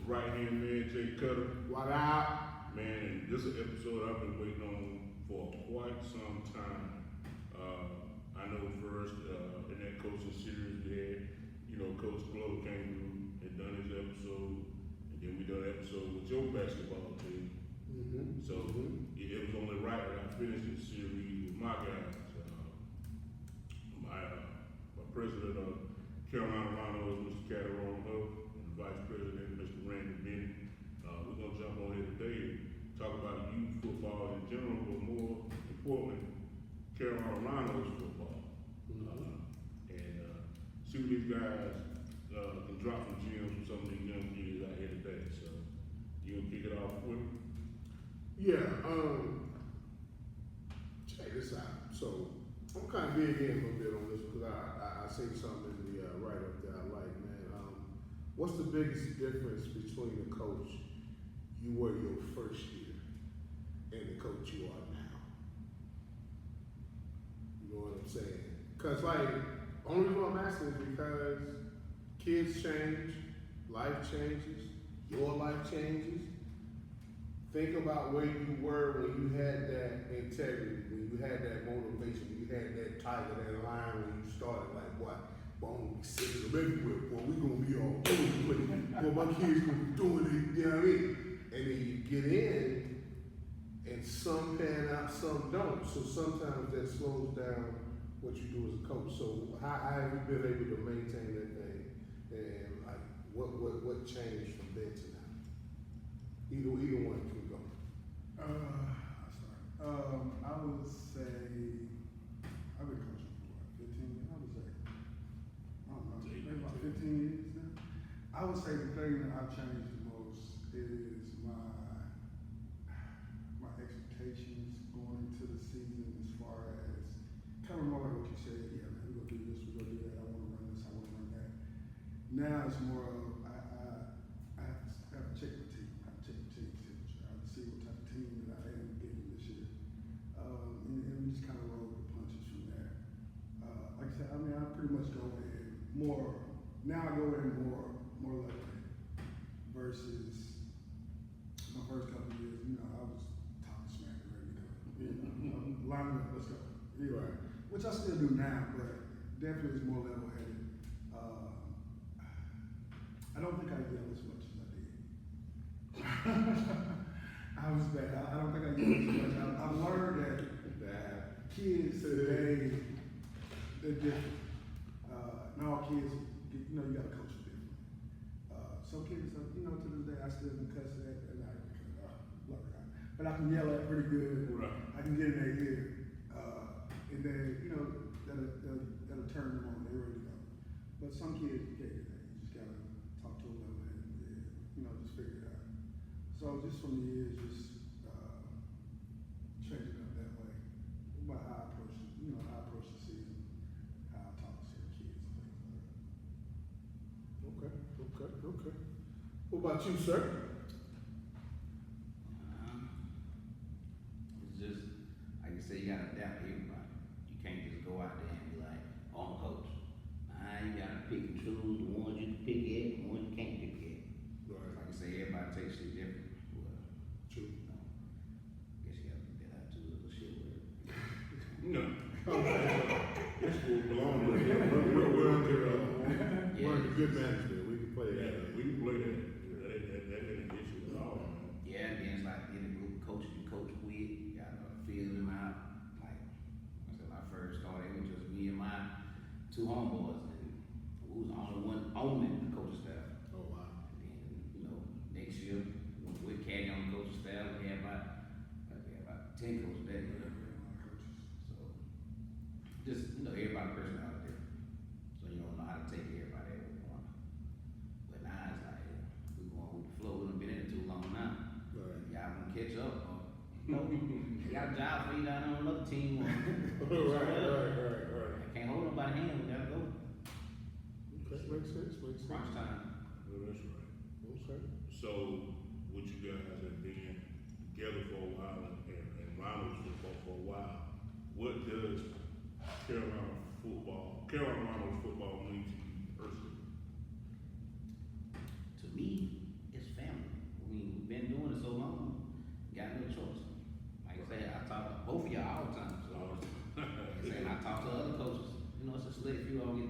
right-hand man, Jay Cutter. What up? Man, and this is an episode I've been waiting on for quite some time. I know first, in that coaching series we had, Coach Glow came through and done his episode, and then we done an episode with your basketball team. Mm-hmm. So it was only right that I finished this series with my guys. My president of Carolina Rhinos, Mr. Cadarone, Huff, and Vice President, Mr.Randy, Bennett. We're gonna jump on here today and talk about youth football in general, but more importantly, Carolina Rhinos football. And see what these guys can drop some gems from some of these young kids out here today. So you gonna kick it off with me? Yeah, check this out. So I'm kind of dig in a little bit on this because I seen something in the write-up that I like, man. What's the biggest difference between the coach you were your first year and the coach you are now? You know what I'm saying? Because, only reason I'm asking is because kids change, life changes, your life changes. Think about where you were when you had that integrity, when you had that motivation, when you had that tiger, that line when you started, like what? Boom, sitting them everywhere, boy, we gonna be all over the place. Boy, my kids gonna be doing it, you know what I mean? And then you get in, and some pan out, some don't. So sometimes that slows down what you do as a coach. So how have you been able to maintain that thing? And like, what changed from then to now? Either one can go. I'll start. I would say I've been coaching for what, 15 years. I would say I don't know, maybe about 15 years now. I would say the thing that I've changed the most is my expectations going into the season, as far as kind of more like what you said. Yeah, man, we're gonna do this, we're gonna do that. I want to run this, I want to run that. Now it's more of I have to check my team. I have to check my team temperature. I have to see what type of team that I am getting this year. And we just kind of roll the punches from there. Like I said, I mean, I pretty much go in more, now I go in more level versus my first couple of years, I was talking smack and ready to go. Lining up, let's go. Right. Which I still do now, but definitely is more level-headed. I don't think I yell as much as I did. I was bad. I don't think I yell as much. I've learned that kids today, they're different. Not all kids, you gotta coach them different. Some kids, to this day, I still can cuss at, and but I can yell at pretty good. Right. I can get in their ear. And then, that'll turn them on. They're ready to go. But some kids, you can't get that. You just gotta talk to them and just figure it out. So just from the years, just changing up that way about how I approach it, how I approach the season, how I talk to certain kids and things like that. Okay. What about you, sir? It's just, like you say, you gotta adapt to everybody. You can't just go out there and be like, oh, I'm a coach. You gotta pick and choose the ones you can pick at, and the ones you can't pick at. Right. Like I say, everybody takes shit different. Well, True. guess you gotta get out to a little shit with it. No. This will belong to us. We're under good management. We can play that. Yeah, we can play that. That ain't an issue at all, man. Yeah, and then it's like getting a group of coaches you coach with, you gotta feel them out. Like I said, when I first started, it was just me and my two homeboys, and we was the only one owning the coaching staff. Oh, wow. And then, next year, with Caddy on the coaching staff, we had about 10 coaches that year. So, just, everybody personality different. So you don't know how to take everybody at one point. But now it's like, we going with the flow. We done been in it too long now. Right. Y'all gonna catch up. You got a job for you down on another team. Right. I can't hold nobody's hand. We gotta go. Okay, makes sense. Crunch time. Well, that's right. Okay. So, what you guys have been together for a while and Rhinos football for a while, what does Carolina Rhinos football mean to you personally? To me, it's family.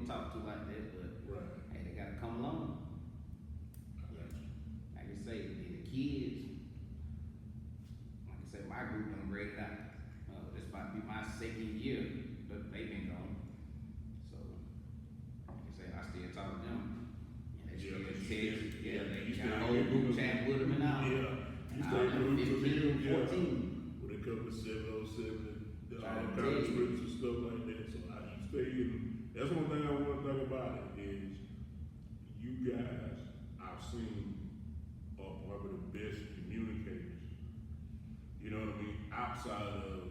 don't talk to like that, but Right. hey, they gotta come along. I got you. Like I say, the kids, like I said, my group done graded out. This might be my second year that they've been gone. So, like I said, I still talk to them. And they still text, they got a whole group chat with them and all. Yeah. And You I stay was glued to 15, them, 14. When it comes to 707 and Trying all to kind of tell you. scripts and stuff like that, so you stay in. That's one thing I want to think about it is you guys I've seen are probably the best communicators. You know what I mean? Outside of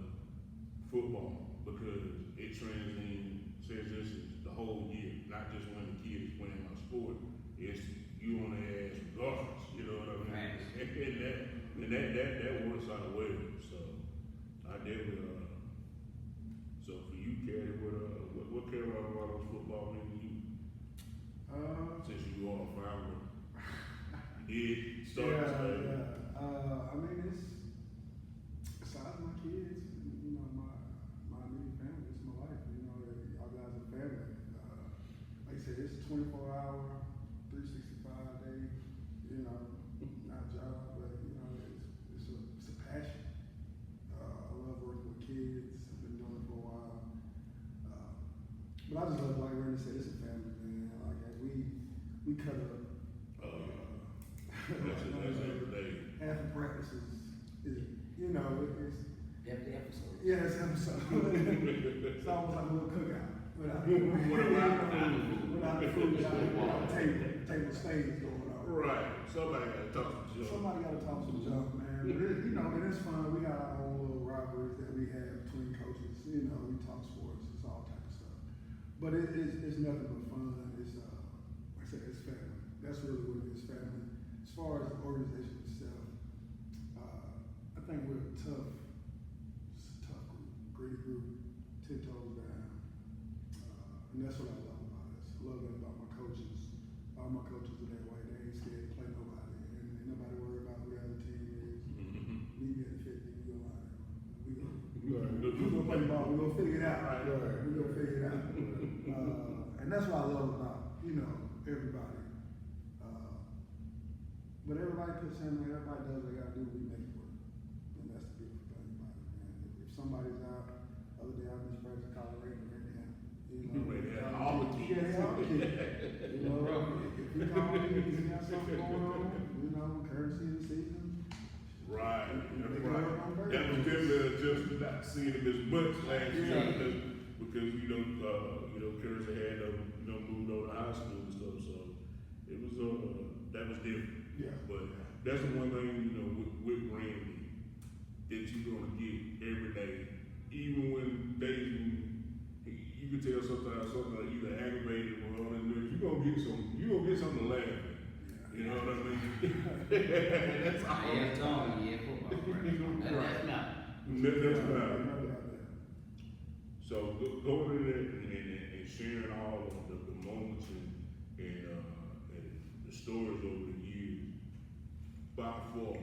football, because it transitions the whole year, not just when the kid is playing my sport. It's you on their ass regardless. You know what I mean? Facts. And that works out well. So I definitely so for you, Caddy, what Carolina Rhinos football mean to you? Since you are a founder, you did start this thing. I mean, it's besides my kids, you know, my immediate family, it's my life. You know, y'all guys are family. Like I said, it's a 24-hour, 365 day. You know, not a job, but you know, it's a passion. I love working with kids. I've been doing it for a while. But I just love, like Randy said, it's a family, man. Like we cut up. That's every day. Half the practice is you know, it's Every episode. yeah, it's episode. It's almost like a little cookout. Without the food, without the table stays going on. Right. Somebody got to talk to Joe. Somebody got to talk some junk, man. But you know, and it's fun. We got our own little rivalries that we have between coaches. You know, we talk sports. It's all type of stuff. But it's nothing but fun. It's like I said, it's family. That's really what it is, family. As far as the organization itself, I think we're a tough group, gritty group, 10 toes down. And that's what I love about us. I love that about my coaches. All my coaches are that way. They ain't scared to play nobody. And ain't nobody worried about who the other team is. Me getting 50, we go line. We gonna play the ball. We gonna figure it out. We gonna figure it out. And that's what I love about, you know, everybody. But everybody puts in there, everybody does what they gotta do, we make it work. And that's the beautiful thing about it, man. If somebody's out, other day I was practicing Cadarone right now. You know, All the kids. Yeah, all the kids. You know, if you call me, you got something going on, you know, currency of the season. Right. That's right. That was definitely an adjustment not seeing him as much last year because Curtis had moved over to high school and stuff, so it was that was different. Yeah. But that's the one thing, with Randy that you're gonna get every day. Even when days when you can tell sometimes something either aggravated or all that, you're gonna get something to laugh at. You know what I mean? That's all. Yeah, Tony, yeah, football. That's not. That's not. So going in there and sharing all of the moments and the stories over the years, by far,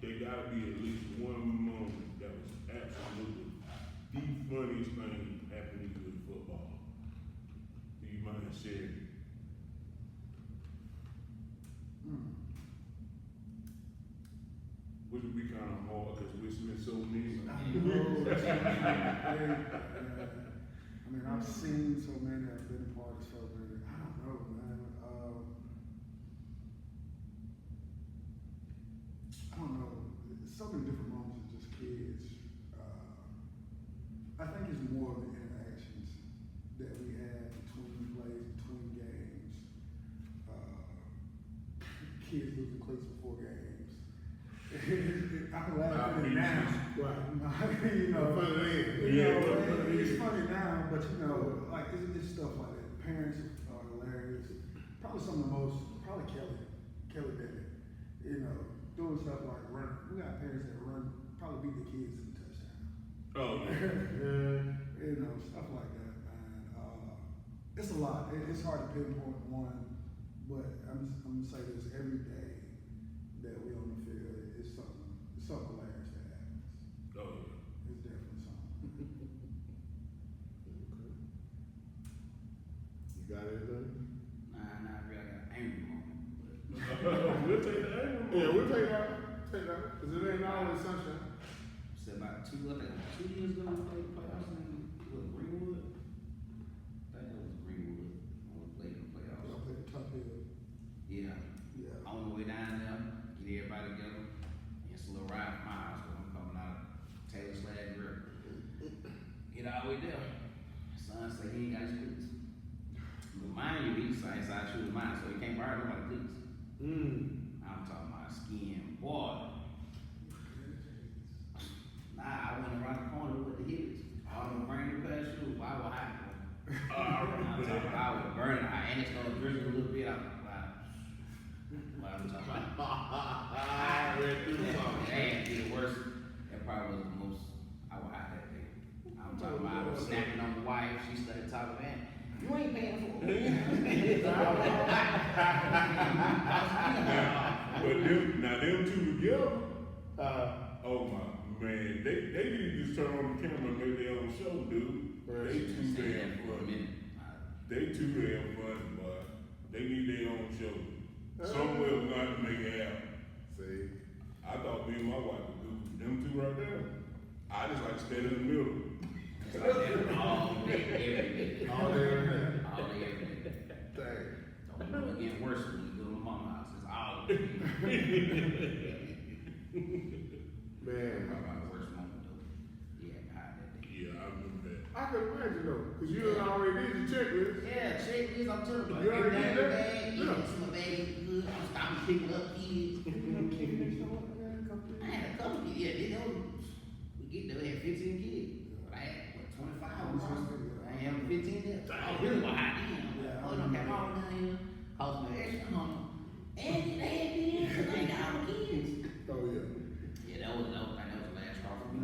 there gotta be at least one moment that was absolutely the funniest thing happening to you in football. Do you mind sharing? Which would be kind of hard because we spent so many. I mean, I've seen so many, I've been a part of so many. I don't know, man. I don't know. So many different moments of just kids. I think it's more of the interactions that we have between plays, between games. Kids losing cleats before games. I can laugh at it now. Right. You know, Yeah, it's funny now, but like it's stuff like that. Parents are hilarious. Probably some of the most, Kelly Bennett, doing stuff like running. We got parents that run, probably beat the kids to the touchdown. Oh, yeah. Stuff like that, man. It's a lot. It's hard to pinpoint one, but I'm gonna say this every day that we on the field, it's something hilarious that happens. Oh, yeah. It's definitely something. You got anything? Nah, not really. I got an angry moment. We'll take the anger. Yeah, we'll take that. Take that. Because it ain't always sunshine. So about 2 years ago, we played the playoffs in Greenwood. I think that was Greenwood. When we played in the playoffs. Y'all played Top Hill. Yeah. Yeah. On the way down there, get everybody together. It's a little ride from my house, because I'm coming out of Taylor Slag Grill. Get all the way there. Son said he ain't got his cleats. But mind you, he's inside shooting mine, so he can't borrow nobody cleats. I'm talking about skin, boy. Nah, I went around the corner with the hitters. All them brand new pair of shoes, I was hot. I'm talking about, I was burning. And it started drizzling a little bit. I was like, wow. What I'm talking about. I read through the song. And it worse. That probably was the most, I was hot that day. I'm talking about, I was snapping on the wife. She started talking, man, you ain't paying for it. But them two together, oh my man, they need to just turn on the camera and make their own show, dude. They too damn funny. They too damn funny, but they need their own show. Somewhere we're gonna have to make it happen. See? I thought me and my wife would do them two right there. I just like to stand in the middle. It's like that all day, every day. All day, every day. All day, every day. Dang. Don't know it get worse when you go to my mama's house. It's all day. Man, Probably the worst moment though. Yeah, hot that day. Yeah, I remember that. I can imagine though, because you done already did your checklist. Yeah, checklist, I'm telling you. You already did that? Bag, Yeah. some of my bag is good. I'm stopping picking up kids. I had a couple kids. Yeah, they know. We get there, we had 15 kids. But I had, what, 25 or something? I ain't having 15 there. I really was hot then. Yeah. Oh, don't come all down here. Cost me extra money. And they had me, because I ain't got all the kids. Oh, yeah. Yeah, that was the last straw for me.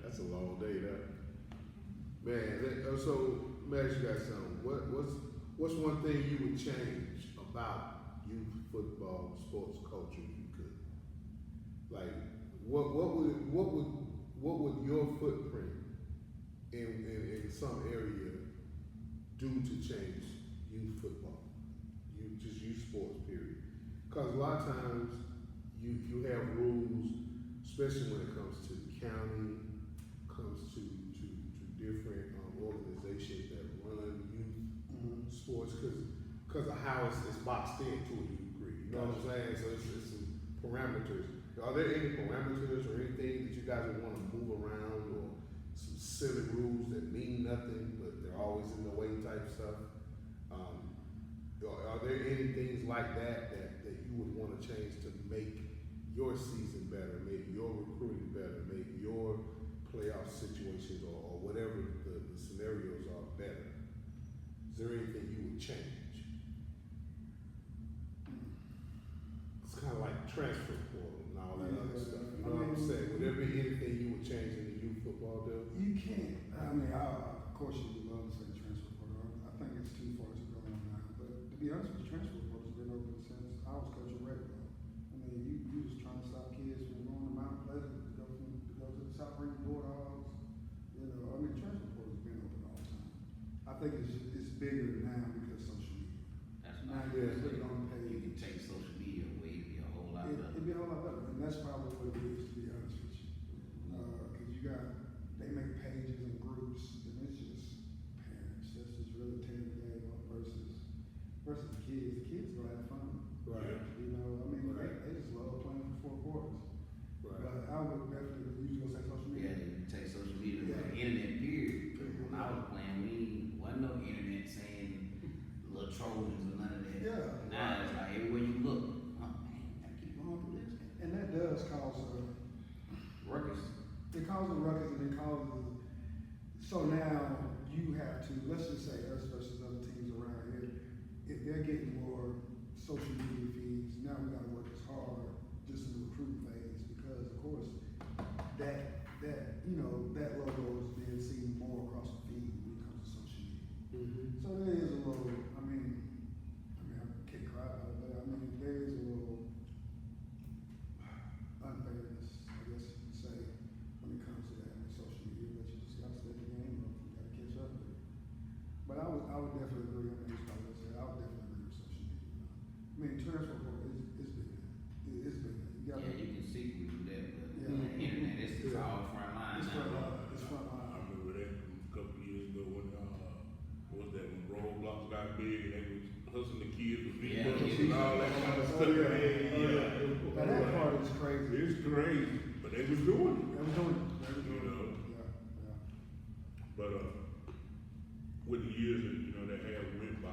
That's a long day, that. Man, so, let me ask you guys something. What's one thing you would change about youth football sports culture if you could? Like, what would your footprint in some area do to change youth football? Youth sports, period. Because a lot of times you have rules, especially when it comes to the county, comes to different organizations that run youth sports, because of how it's boxed in to a degree. You know what I'm saying? So it's some parameters. Are there any parameters or anything that you guys would want to move around, or some silly rules that mean nothing but they're always in the way type stuff? Are there any things like that you would want to change to make your season better, make your recruiting better, make your playoff situations or whatever the scenarios are better? Is there anything you would change? It's kind of like transfer portal and all that other stuff. You know what I'm saying? Would there be anything you would change in the youth football deal? You can't. I mean, of course you would love to say transfer portal. I think it's too far to go on now. But to be honest with you, transfer portal's been open since I was coaching Redbone. I mean, you was trying to stop kids from going to Mount Pleasant to go to the South Ring Bulldogs. You know, I mean, transfer portal's been open all the time. I think it's bigger now because social media. That's Now not you Yeah. can put it on the You page. can take social media away, it'd be a whole lot better. It'd be a whole lot better, and that's probably what it is, to be honest with you. Because they make pages and groups, and it's just parents. That's just really tearing the game up versus the kids. The kids go have fun. Right. You know, I mean, Right. they just love playing for 4 quarters. Right. But I would definitely, you was gonna say social Yeah, media. you can take social media, Yeah. the internet period. When I was playing, wasn't no internet saying little trojans or none of that. Yeah. Now it's like everywhere you look, oh man, gotta keep going through this. And that does cause Ruckus. it causes ruckus, and it causes. So now you have to, let's just say us versus other teams around here, if they're getting more social media feeds, now we gotta work as hard just in the recruiting phase, because of course, that logo is being seen more across the feed when it comes to social media. So there is a little, I can't cry about it, but I mean, there is a little unfairness, I guess you could say, when it comes to that with social media, but you just gotta stay the game up, you gotta catch up with it. But I I would definitely agree. I mean, I would definitely agree with social media. I mean, transfer portal is big. It's big. You got Yeah, you can see we do that, but Yeah. the internet, it's all front line It's front now. line. It's front I line. remember that a couple of years ago when, what was that, when Roblox got big and they was hustling the kids with Yeah, V-Bucks yeah. and all that kind of Oh, stuff. yeah. Now, that part is crazy. It's crazy, but they was doing it. They was doing it. They was doing You know. it. Yeah. But with the years that that have went by,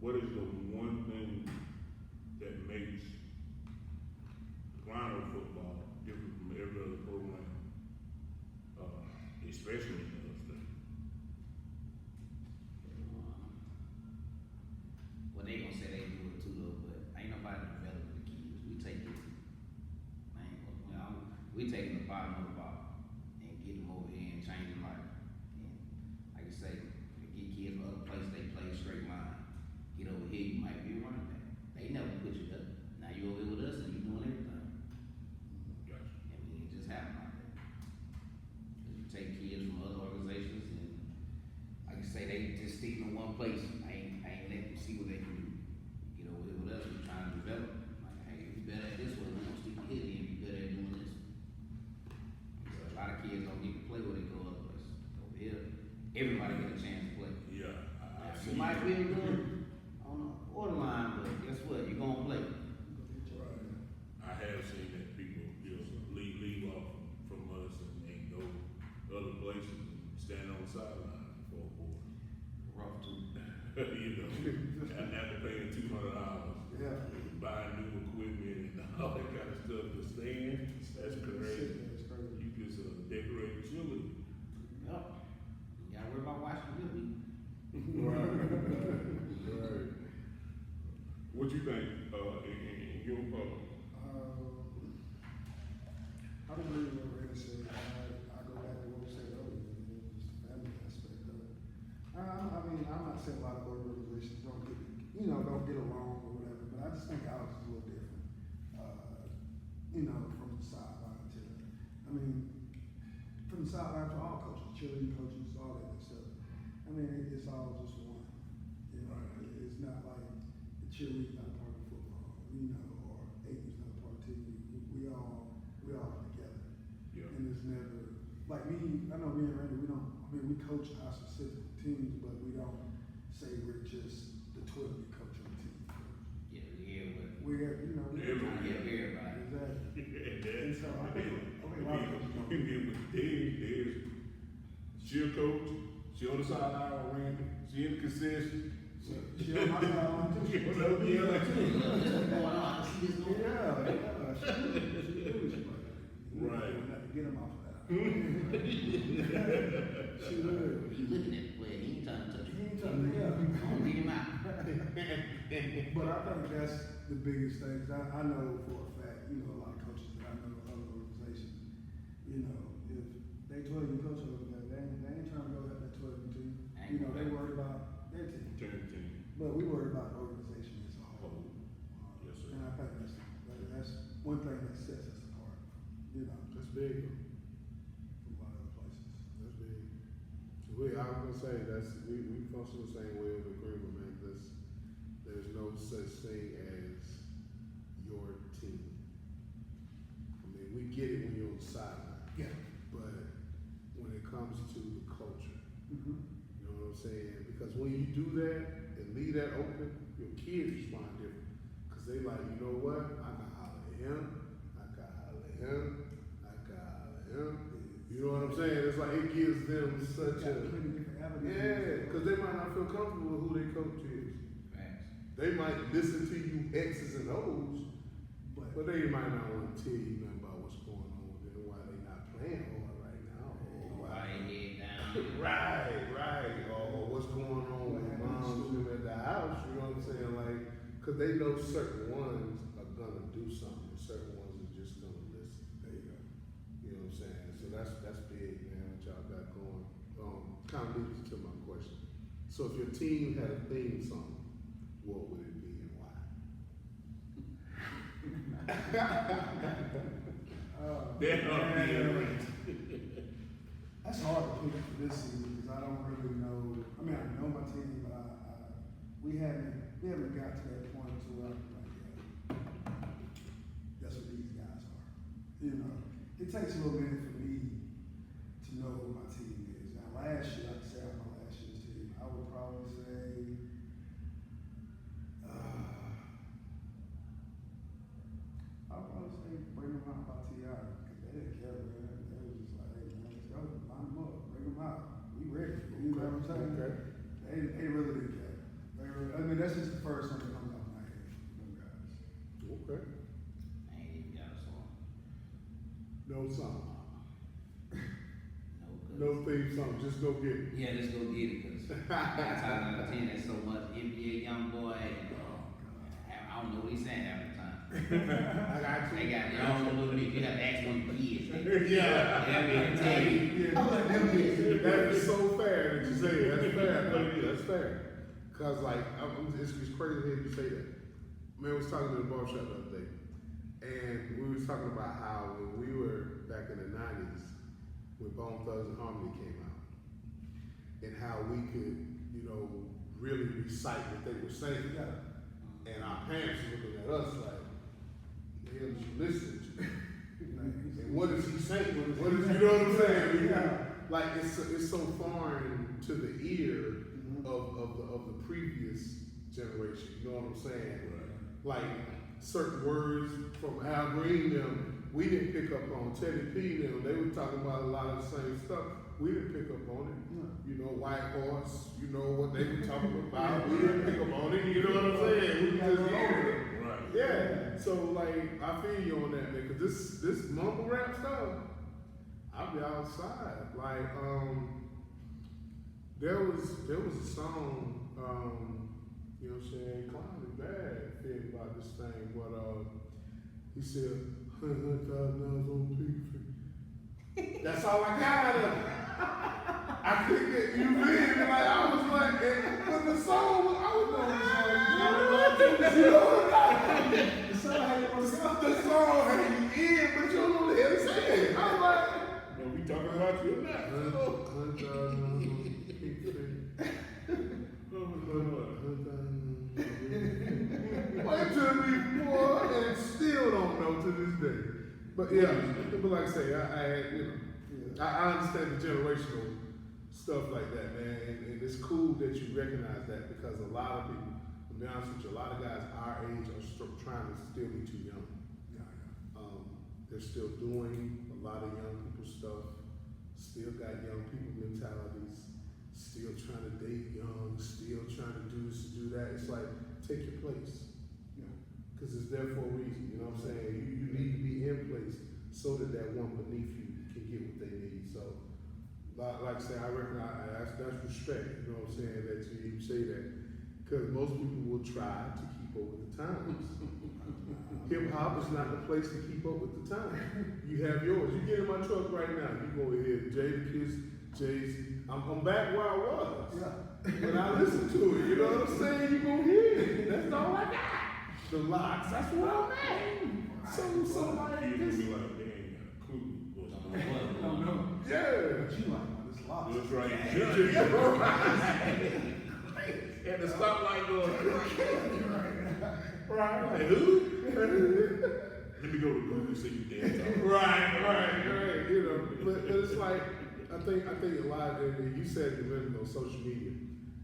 what is the one thing that makes Rhino football different from every other program, especially in the state? Well, they gonna say they do it too, though, but ain't nobody developing the kids. We take it, we taking the bottom of the bottom and get them over here and change their life. And like I say, get kids from other places, they play straight line. Get over here, you might be a running back. They never put you up. Now you over here with us and you doing everything. Gotcha. I mean, it just happened like that. 'Cause you take kids from other organizations and, like I say, they just stick in one place. I ain't let them see what they can do. Get over here with us, we trying to develop. Like, hey, if you better at this one, we gonna stick you here, then you better at doing this. Because a lot of kids don't get to play where they go other places. Over here, everybody get a chance to play. Yeah, I You see. might be good on the borderline, but guess what? You're gonna play. Right. I have seen that people leave off from us and go other places and stand on the sideline for a board. Rough too. After paying $200, Yeah. buying new equipment and all that kind of stuff to stand, that's crazy. That's crazy. You just decorate the facility. Yup. You gotta worry about watching the movie. Right. What you think, in your I don't really know what Randy said. I go back to what we said earlier, just the family aspect of it. I mean, I'm not saying a lot of organizations don't get along or whatever, but I just think ours is a little different. From the sideline to, from the sideline to all coaches, cheerleading coaches, all that good stuff. I mean, it's all just one. It's not like the cheerleading's not a part of football, or Aiden's not a part of the team. We all together. Yeah. And it's never, like me, I know me and Randy, we coach our specific teams, but we don't say we're just the 12 coach on the team. We're, Everybody. Exactly. And so I think a lot of coaches don't. There's she a coach, she on the sideline with Randy, she in the concession. She on my sideline too. She was over here like Yeah. She do. Right. We'll have to get him off of that. She would. He looking at the player, he ain't trying to touch He him. ain't trying to, yeah. Don't leave him out. But I think that's the biggest thing. 'Cause I know for a fact, a lot of coaches that I know in other organizations, if they 12 coach over there, they ain't trying to go have that 12 team. They worried about their team. Team. But we worry about the organization as a whole. Yes, sir. And I think that's one thing that sets us apart, That's big. from a lot of other places. That's big. I was gonna say we function the same way of agreement, man. There's no such thing as your team. I mean, we get it when you're on the sideline. Yeah. But when it comes to the culture, Mm-hmm. you know what I'm saying? Because when you do that and leave that open, your kids respond different. Because they like, you know what? I can holler at him. I can holler at him. I can holler at him. You know what I'm saying? It's like it gives them such Got a plenty different avenues. yeah, because they might not feel comfortable with who their coach is. Facts. They might listen to you X's and O's, But but they might not want to tell you nothing about what's going on with them, why they not playing hard right now, or Why why. they head down? Right, or what's going on with moms and them at the house, you know what I'm saying? Like, because they know certain ones are gonna do something, and certain ones are just gonna listen. there you go. You know what I'm saying? So that's big, man, what y'all got going. Kind of leads to my question. So if your team had a theme song, what would it be and why? That Man, right. That's It's hard to pick for this season because I don't really know. I mean, I know my team, but we haven't got to that point to where I'm like, yeah, that's what these guys are. You know, it takes a little minute for me to know who my team is. Now, last year, I could say I'm my last year's team. I would probably say, bring them out by T.I. because they didn't care, man. They was just like, hey, man, let's go, line them up, bring them out. We ready. You know what I'm saying? Okay. They really didn't care. I mean, that's just the first one that comes out of my head. Them guys. Okay. I ain't even got a song. No song. No, No theme song. Just go get it. yeah, let's go get it, cause 9 times out of 10, there's so much NBA young boy, and, I don't know what he's saying half the time. I got you. They got their own little bit. You have to ask one of the kids. Yeah. They'll be able to tell you. That is so fair that you say that. That's fair. No, that's fair. Cause like, it's crazy to hear you say that. Man, I was talking to the barbershop the other day, and we was talking about how when we were back in the 90s, when Bone Thugs and Harmony came out, and how we could, you know, really recite what they were saying. And our parents were looking at us like, the hell is you listening to? And what is he saying? What is, you know what I'm saying? Like it's so foreign to the ear of the previous generation. You know what I'm saying? Right. Like certain words from Al Green them, we didn't pick up on. Teddy P them, they were talking about a lot of the same stuff. We didn't pick up on it. You know, White Horse, you know what they were talking about. We didn't pick up on it. You know what I'm saying? We just heard it. Right. Yeah. So like, I feel you on that, man. Cause this mumble rap stuff, I'll be outside. Like, there was a song, you know what I'm saying? Clown is bad, feeling about this thing, but he said, $100,000 on P. That's all I got out of it. I couldn't get you in, like I was like, but the song, I was like, the song had you in, but you don't know the hell to say it. I was like, No, we talking about you now. Wait till me, boy, and still don't know to this day. But yeah, but like I say, I had, you know, I understand the generational stuff like that, man, and it's cool that you recognize that because a lot of people, to be honest with you, a lot of guys our age are trying to still be too young. They're still doing a lot of young people stuff, still got young people mentalities, still trying to date young, still trying to do this, do that. It's like, take your place. Because it's there for a reason, you know what I'm saying? You need to be in place so that that one beneath you can get what they need. So, like I say, I reckon that's respect, you know what I'm saying, that you say that. Because most people will try to keep up with the times. Hip hop is not the place to keep up with the time. You have yours. You get in my truck right now, you go ahead, Jadakiss, Jay-Z. I'm back where I was. When I listen to it, you know what I'm saying? You gonna hear it. That's all I got. The locks, that's where I'm at. So like Kids this. be like, they ain't got a clue what's going on. I don't know. Yeah. But you like this lot. That's right. Yeah. At the stoplight going, Right. like, who? Let me go to Google so you dance. Right. You know, but it's like I think a lot of it, you said it a minute ago, social media.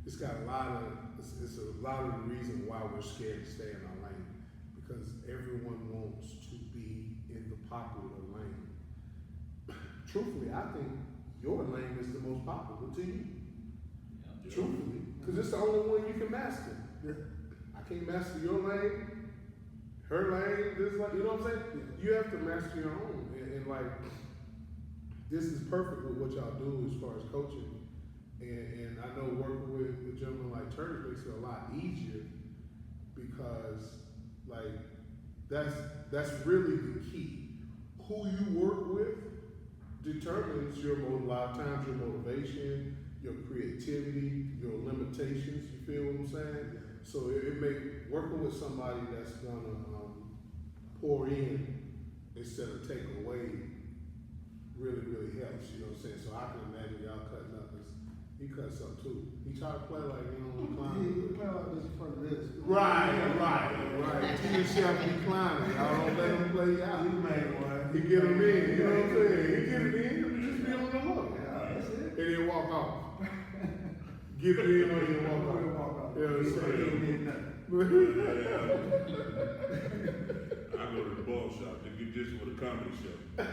It's got a lot of it's a lot of the reason why we're scared to stay in our lane because everyone wants to be in the popular lane. Truthfully, I think your lane is the most popular to you. Yeah. Truthfully, because it's the only one you can master. I can't master your lane, her lane, this like, you know what I'm saying? You have to master your own. And like, this is perfect with what y'all do as far as coaching. And I know working with a gentleman like Turner makes it a lot easier because like, that's really the key. Who you work with determines a lot of times your motivation, your creativity, your limitations, you feel what I'm saying? So it make working with somebody that's gonna pour in instead of take away really, really helps, you know what I'm saying? So I can imagine y'all cutting up, 'cause he cuts up too. He try to play like, you know, climbing. He play like this in front of this. Right. Team Chef be climbing. Y'all don't let him play out. You made one. He get him in, you know what I'm saying? He get it in, just be on the hook. Yeah, that's it. And then walk off. Get it in or you walk off. You know what I'm saying? I go to the ball shop to get this for the comedy show. The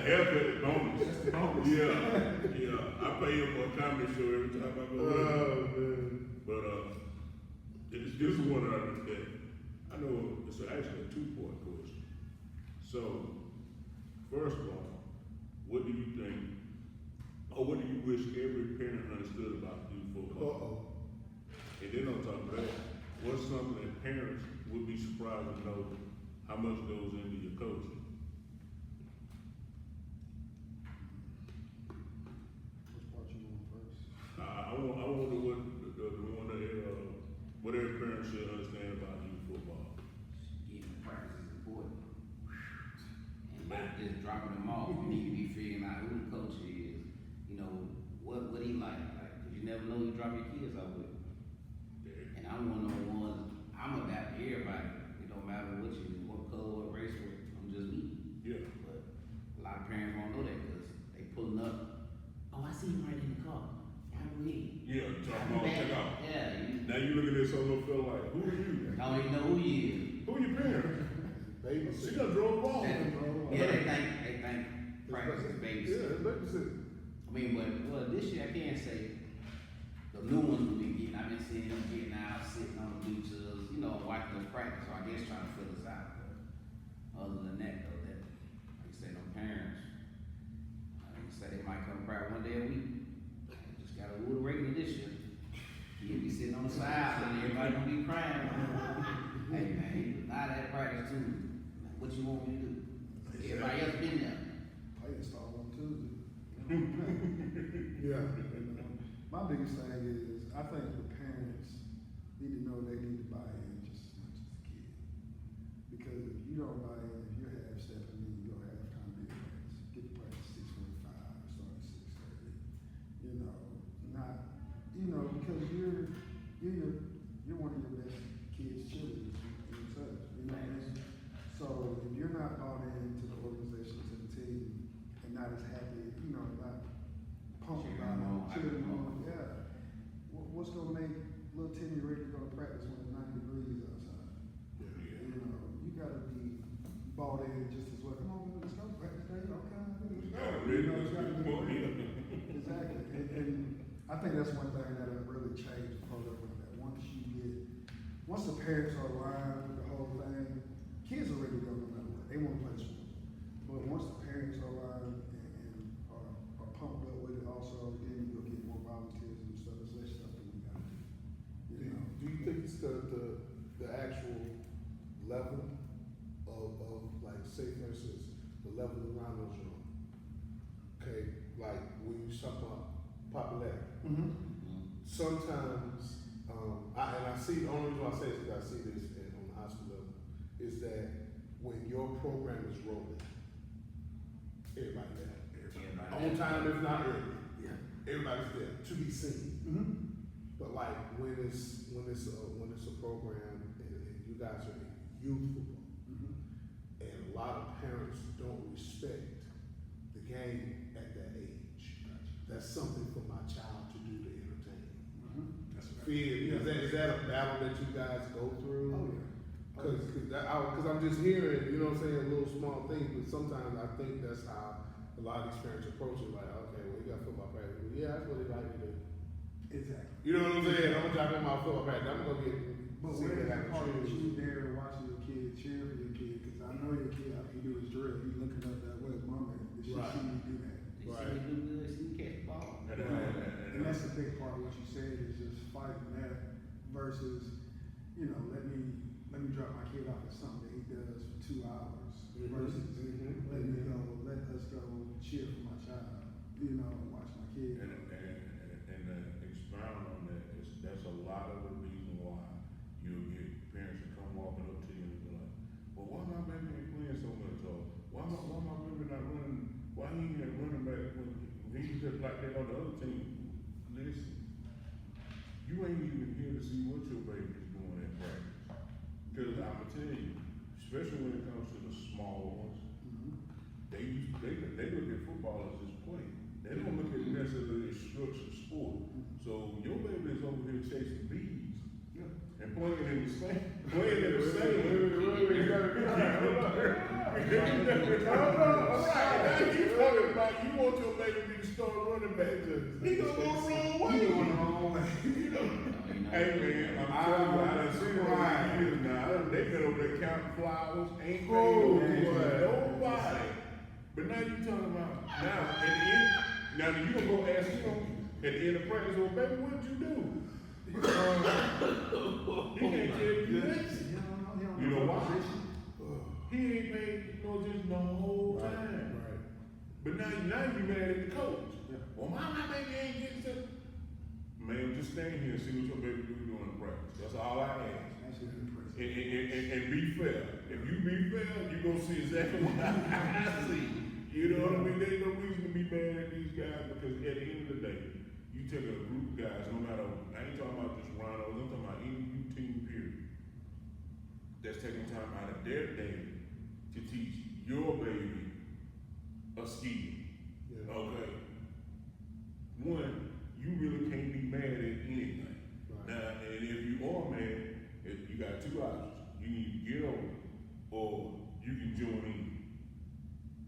haircut is bonus. That's the bonus. Yeah. I pay him for a comedy show every time I go in. Oh, man. But this is one that I know it's actually a two-part question. So, first of all, what do you think, or what do you wish every parent understood about youth football? Uh-oh. And then on top of that, what's something that parents would be surprised to know how much goes into your coaching? Which part you want first? I wonder what the one that what every parent should understand about youth football. Getting practice is important. And not just dropping them off. You need to be figuring out who the coach is. You know, what he like. Cause you never know who you drop your kids off with. Yeah. And I'm one of the ones, I'm adapt to everybody. It don't matter what color, what race, I'm just me. Yeah. But a lot of parents won't know that because they pulling up. Oh, I see him right in the car. Y'all go ahead. Yeah, you talking about check out. Yeah. Now you look at this solo feel like, who are you? I don't even know who he is. Who your parents? Baby. She done drove off. Yeah, they think practice is babysit. Yeah, babysit. I mean, but this year I can't say the new ones we've been getting. I've been seeing them getting out, sitting on the bleachers, you know, watching us practice. So I guess trying to fill us out. But other than that, though, that like I say, no parents. Like I say, they might come cry one day a week. Just gotta rule the regular this year. He'll be sitting on the side and everybody gonna be crying. Hey man, not at practice too. What you want me to do? Everybody else been there. Play install on Tuesday. Yeah. My biggest thing is, I think the parents need to know they need to buy in just as much as the kid. Because if you don't buy in, if you're half stepping in, you don't have time to be in practice. Get to practice 6:45, start at 6:30. Because you're one of your best kids' cheerleaders in such. You know what I mean? So if you're not bought into the organization, to the team, and not as happy, not pumped about it, cheering on, yeah. What's gonna make little Timmy ready to go to practice when it's 90 degrees outside? You gotta be bought in just as well. Come on, let's go practice day. Okay, let's go. Exactly. And I think that's one thing that will really change the program with that. Once the parents are aligned with the whole thing, kids are ready to go no matter what. They want to play sports. But once the parents are aligned and are pumped up with it also, then you'll get more volunteers and stuff. There's less stuff that we got to do. Do you think it's the actual level of like, say for instance, the level the Rhinos are on? Okay, like when you talk about popularity. Sometimes, I see, the only reason why I say this is because I see this on the high school level, is that when your program is rolling, everybody there. On time, if not early. Yeah. Everybody's there to be seen. But like when it's a program and you guys are youthful, and a lot of parents don't respect the game at that age. That's something for my child to do to entertain. Is that a battle that you guys go through? Oh yeah. Because I'm just hearing, you know what I'm saying, little small things, but sometimes I think that's how a lot of these parents approach it. Like, okay, well, you got football practice. Well, yeah, that's what they like to do. Exactly. You know what I'm saying? I'm gonna drop in my football practice. I'm gonna go get. But where is the part that you there watching your kid cheer for your kid? Because I know your kid, after he do his drill, he's looking up that way, mama, did she Right. see me do that? They see me do good, see me catch the ball. And that's a big part of what you said is just fighting that versus, let me drop my kid off at something that he does for 2 hours versus let us go cheer for my child, watch my kid. And expound on that, that's a lot of the reason why you'll get parents that come walking up to you and be like, well, why my baby ain't playing so much? Or why my baby not running? Why he ain't that running back when he was just like that on the other team? Listen, you ain't even here to see what your baby's doing at practice. Cause I'ma tell you, especially when it comes to the smaller ones, they look at football as just play. They don't look at it necessarily as structured sport. So your baby is over here chasing bees and playing in the same. You want your baby to be the star running back. He gonna go the wrong way. Hey man, I'm telling you, I done seen it for years now. They been over there counting flowers, ain't paying nobody. But now you talking about now at the end. Now you gonna go ask him at the end of practice, well, baby, what'd you do? He can't tell you nothing. You know why? He ain't made no decision the whole time. Right. But now you mad at the coach. Well, my baby ain't getting to. Man, just stand here and see what your baby do doing in practice. That's all I ask. And be fair. If you be fair, you gonna see exactly what I see. You know what I mean? There ain't no reason to be mad at these guys because at the end of the day, you take a group of guys, no matter, I ain't talking about just Rhinos, I'm talking about any new team period, that's taking time out of their day to teach your baby a skill. Yeah. Okay? One, you really can't be mad at anything. Right. Now, and if you are mad, you got two options. You need to get over or you can join in.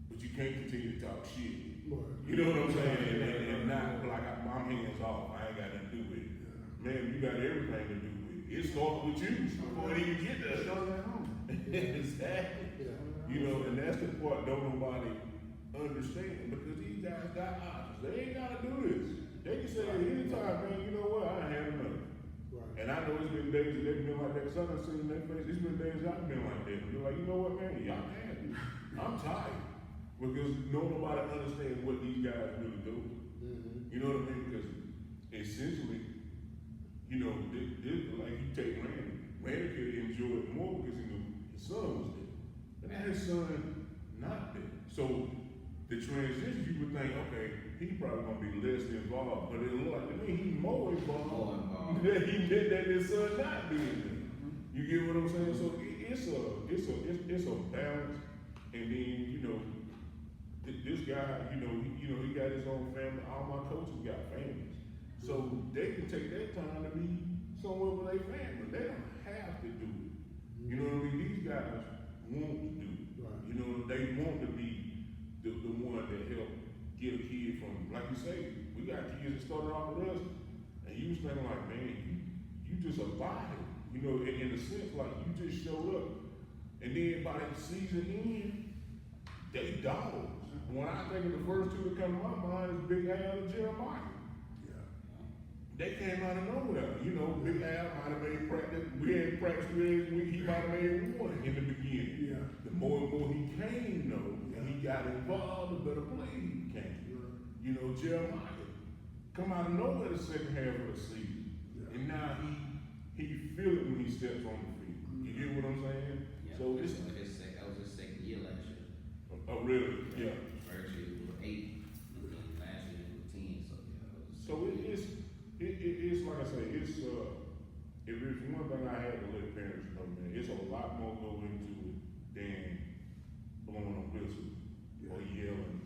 But you can't continue to talk shit. Right. You know what I'm saying? And not like I'm hands off. I ain't got nothing to do with it. Man, you got everything to do with it. It starts with you before it even get there. Exactly. Yeah. You know, and that's the part don't nobody understand because these guys got options. They ain't gotta do this. They can say at any time, man, you know what? I had enough. Right. And I know it's been days that they've been like that. Cause I done seen their face. It's been days I've been like that. You're like, you know what, man? Y'all had it. I'm tired. Because nobody understands what these guys really do. Mm-hmm. You know what I mean? Because essentially, you know, this like you take Randy. Randy could enjoy it more because his son was there. But now his son not there. So the transition, you would think, okay, he probably gonna be less involved. But it look like to me he more involved than he did that his son not being there. You get what I'm saying? So it's a balance. And then, you know, this guy, you know, he got his own family. All my coaches got families, so they can take their time to be somewhere with their family. They don't have to do it. You know what I mean? These guys want to do it. Right. You know, they want to be the one that help get a kid from, like you say, we got kids that started off with us, and you was thinking like, man, you just a body. You know, in a sense, like you just showed up, and then by the season end, they dogs. When I think of the first two that come to my mind is Big Al and Jeremiah. Yeah. They came out of nowhere. You know, Big Al might have made practice. We had practice 3 days a week. He might have made one in the beginning. Yeah. The more and more he came, though, and he got involved, the better play he became. Yeah. You know, Jeremiah come out of nowhere the second half of the season, and now he feel it when he steps on the field. You get what I'm saying? Yeah, So it's that was his second year last year. oh really? Yeah. First year was 8, and then last year was 10. So it's like I say, it's if there's one thing I had to let parents know, man, it's a lot more go into it than blowing a whistle or yelling.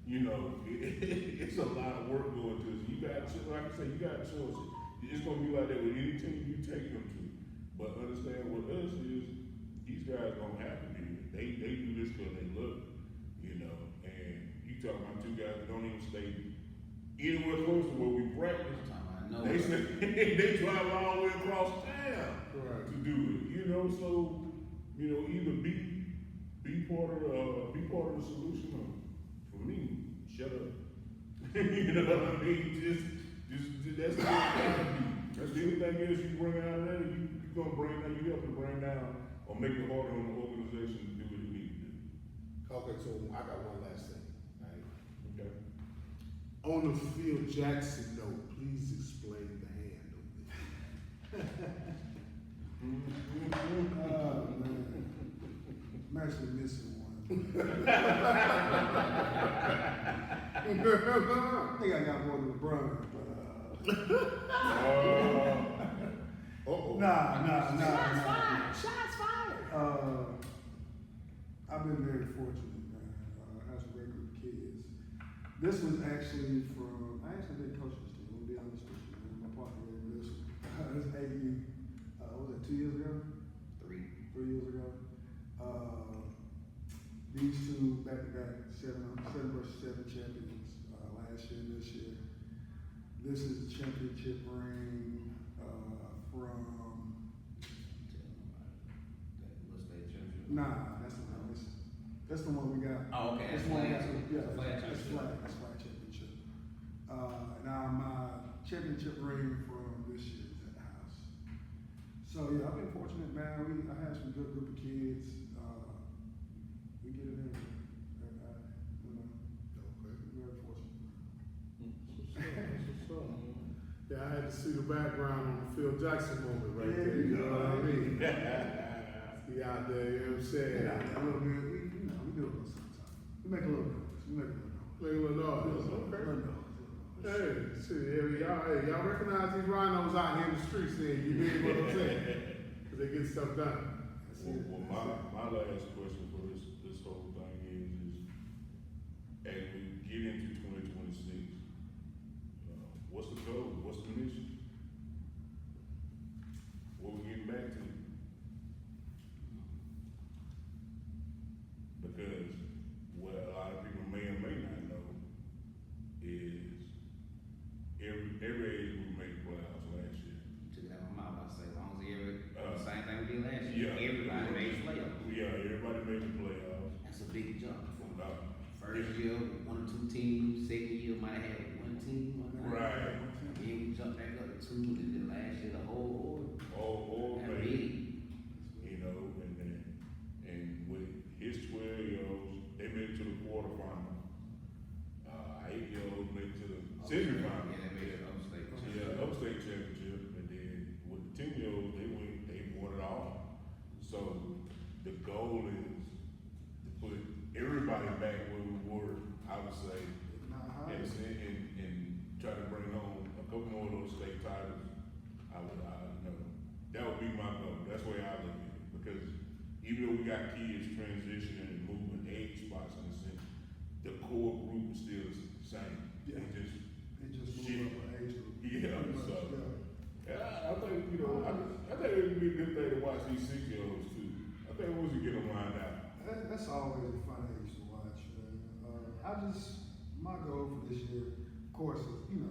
You know, it's a lot of work going to it. You got, like I say, you got choices. It's gonna be like that with any team you take them to. But understand what us is, these guys don't have to do it. They do this because they love it, you know. And you talking about two guys that don't even stay anywhere close to where we practice. They drive all the way across town to do it, you know. So, you know, either be part of the solution, or for me, shut up. You know what I mean? Just that's what it gotta be. That's anything else you bring out of there, you gonna bring down. You have to bring down or make it harder on the organization to do what it needs to do. Okay, so I got one last thing. Right? Okay. On the Phil Jackson note, please explain the hand on this. Oh, man. I'm actually missing one. I think I got more than LeBron, but Nah. Shots fired. I've been very fortunate, man, as a great group of kids. This was actually I actually did coach this team, I'm gonna be honest with you, man. My partner gave me this one. This AU, what was it, 2 years ago? 3 years ago. These two back-to-back 7-7 champions, last year and this year. This is the championship ring, from. Nah, that's the one. That's the one we got. Oh, okay. That's the one we got. Yeah, Flag that's flag championship. Now my championship ring from this year is at the house. So yeah, I've been fortunate, man. I had some good group of kids. We get it in. Very fortunate. That's what's up, man. Yeah, I had to see the background on the Phil Jackson moment right there. You know what I mean? He out there, you know what I'm saying? Yeah, a little bit. We do a little sometimes. We make a little noise. Make a little noise. Okay. Hey, see, y'all recognize these rhinos out here in the streets then, you dig what I'm saying? Cause they get stuff done. Well, my last question for this whole thing is as we get into 2026, what's the goal? What's the mission? What we getting back to? Because what a lot of people may or may not know is every age group made the playoffs last year. Took that from my mouth, I say, as long as same thing we did last year. Yeah. Everybody made the playoffs. Yeah, everybody made the playoffs. That's a big jump from first Yeah. year, 1 or 2 teams, second year might have had 1 team. Right. Then we jumped back up to 2, and then last year the whole order. All That made it. big. You know, and with his 12-year-olds, they made it to the quarterfinal. 8-year-olds made it to the semifinal. Yeah, they made it upstate. Yeah, upstate championship, and then with the 10-year-olds, they won it all. So the goal is to put everybody back where we were, I would say, and try to bring home a couple more of those state titles. That would be my goal. That's the way I look at it. Because even though we got kids transitioning and moving age spots in a sense, the core group is still the same. Yeah. It just moved up an age group. Yeah, Pretty much, so. yeah. I think, I think it would be a good thing to watch these 6-year-olds too. I think we should get them lined out. That's always a fun age to watch. My goal for this year, of course, is, you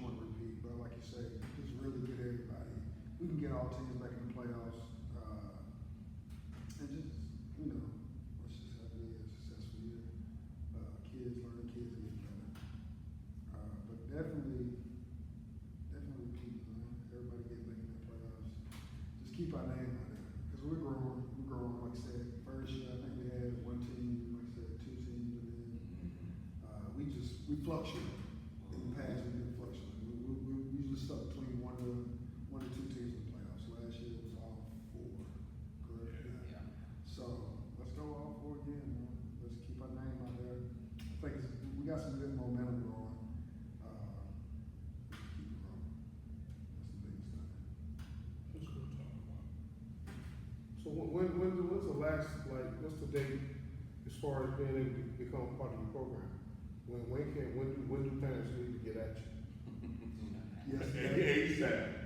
want to repeat, but like you say, just really get everybody. We can get all teams back in the playoffs, and just, let's just have a successful year. Kids learning, kids getting better. But definitely repeat, everybody get back in the playoffs. Just keep our name out there, because we're growing, like I said, first year, I think we had 1 team, like I said, 2 teams, and then we fluctuate. In the past, we didn't fluctuate. We usually stuck between 1 to 2 teams in the playoffs. Last year it was all 4. Correct? Yeah. So let's go all 4 again, man. Let's keep our name out there. I think we got some good momentum going. Let's keep it going. That's the biggest thing. That's what we're talking about. So when's the last, what's the date as far as being able to become part of your program? When do parents need to get at you? Yesterday.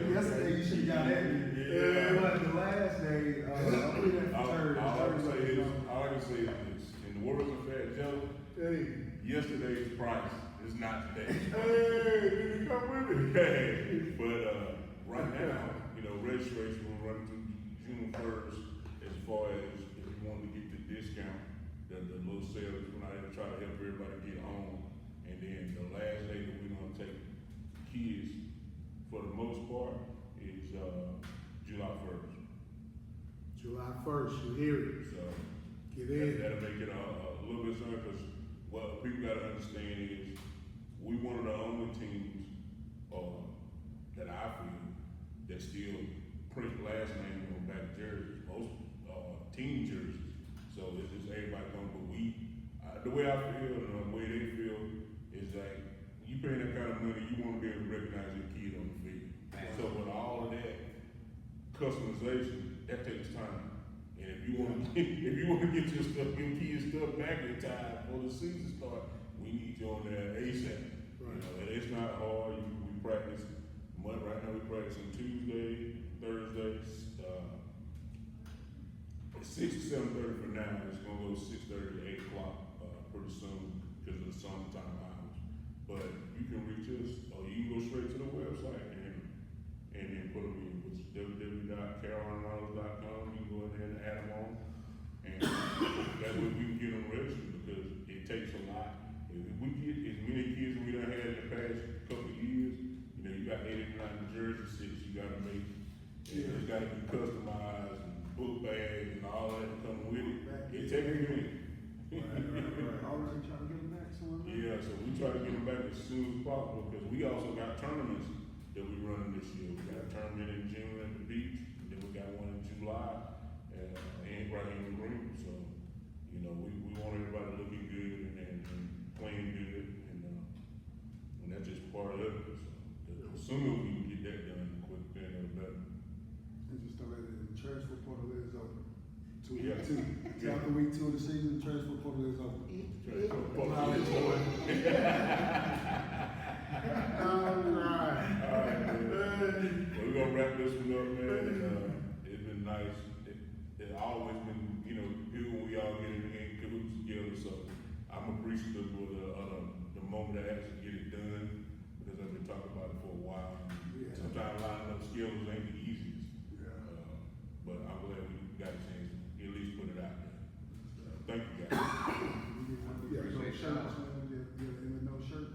Yesterday you should have got at me. Yeah. But the last day, I'll put it All for I can say is this. In the words of Fat Joe, yesterday's price is not today. Hey, did you come with me? Hey, but right now, registration will run through June 1st as far as if you want to get the discount, the little sales when I try to help everybody get home. And then the last day that we're gonna take kids for the most part is July 1st. July 1st, you hear it. So Get in. that'll make it a little bit simpler, because what people gotta understand is we one of the only teams that I feel that still print last name on back jerseys. Most team jerseys. So it's just everybody come, but the way I feel and the way they feel is that you paying that kind of money, you want to be able to recognize your kid on the field. So with all of that customization, that takes time. And if you want to get your kid's stuff back in time before the season starts, we need you on there ASAP. Right. You know, and it's not hard. We practice. Right now we practice on Tuesday, Thursdays. It's 6 to 7:30 for now. It's gonna go 6:30 to 8 o'clock pretty soon because of the summertime hours. But you can reach us, or you can go straight to the website and then put them in, which is www.cadarone.com. You can go in there and add them on, and that way we can get them registered because it takes a lot. If we get as many kids as we done had in the past couple of years, you know, you got 89 jersey sets you gotta make, and it's gotta be customized, and book bags and all that come with it. It takes a minute. Right. Already trying to get them back soon. Yeah, so we try to get them back as soon as possible, because we also got tournaments that we running this year. We got a tournament in June at the beach, and then we got one in July, and right here in Green. So, you know, we want everybody looking good and playing good, and that's just part of it. So, the sooner we can get that done, the quicker, the better. And just know that the transfer portal is open. Yeah. After week 2 of the season, the transfer portal is open. All right. Alright, man. Well, we're gonna wrap this one up, man, and it's been nice. It's always been, you know, good when we all get in cahoots together, so I'm appreciative of the moment I actually get it done, because I've been talking about it for a while. Yeah. Sometimes lining up schedules ain't the easiest. Yeah. But I'm glad we got a chance to at least put it out there. Thank you, guys. Yeah, so shirts, man, yeah, no shirt.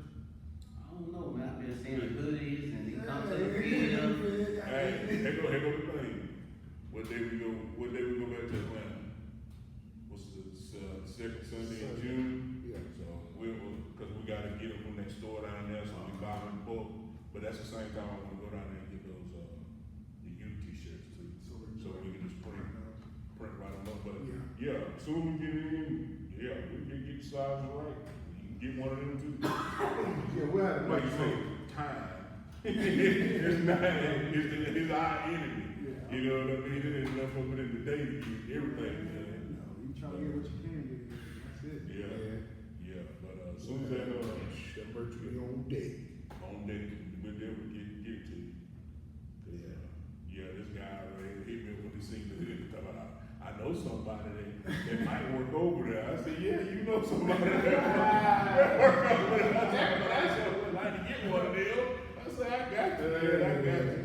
I don't know, man. I've been seeing the hoodies and they come to the field. Hey, here go the thing. What day we go back to Atlanta? What's the second Sunday in June? Yeah. So because we gotta get them from next door down there, so we buy them in bulk. But that's the same time I wanna go down there and get those, the youth t-shirts too. So we can just print right them up. But yeah, soon we get it in, yeah, we can get the size right. You can get one of them too. Yeah, we'll have Like you say, time. It's not, it's our enemy. Yeah. You know what I mean? It ain't enough of it in the day to get everything, man. No, you try to get what you can get, that's it. Yeah. But as soon as that, That merch will be on deck. on deck, we'll never get to you. 'Cause, this guy already hit me when he seen the hood. I know somebody that might work over there. I said, yeah, you know somebody that work over there. I said, I would like to get one of them. I said, I got you, man. I got you.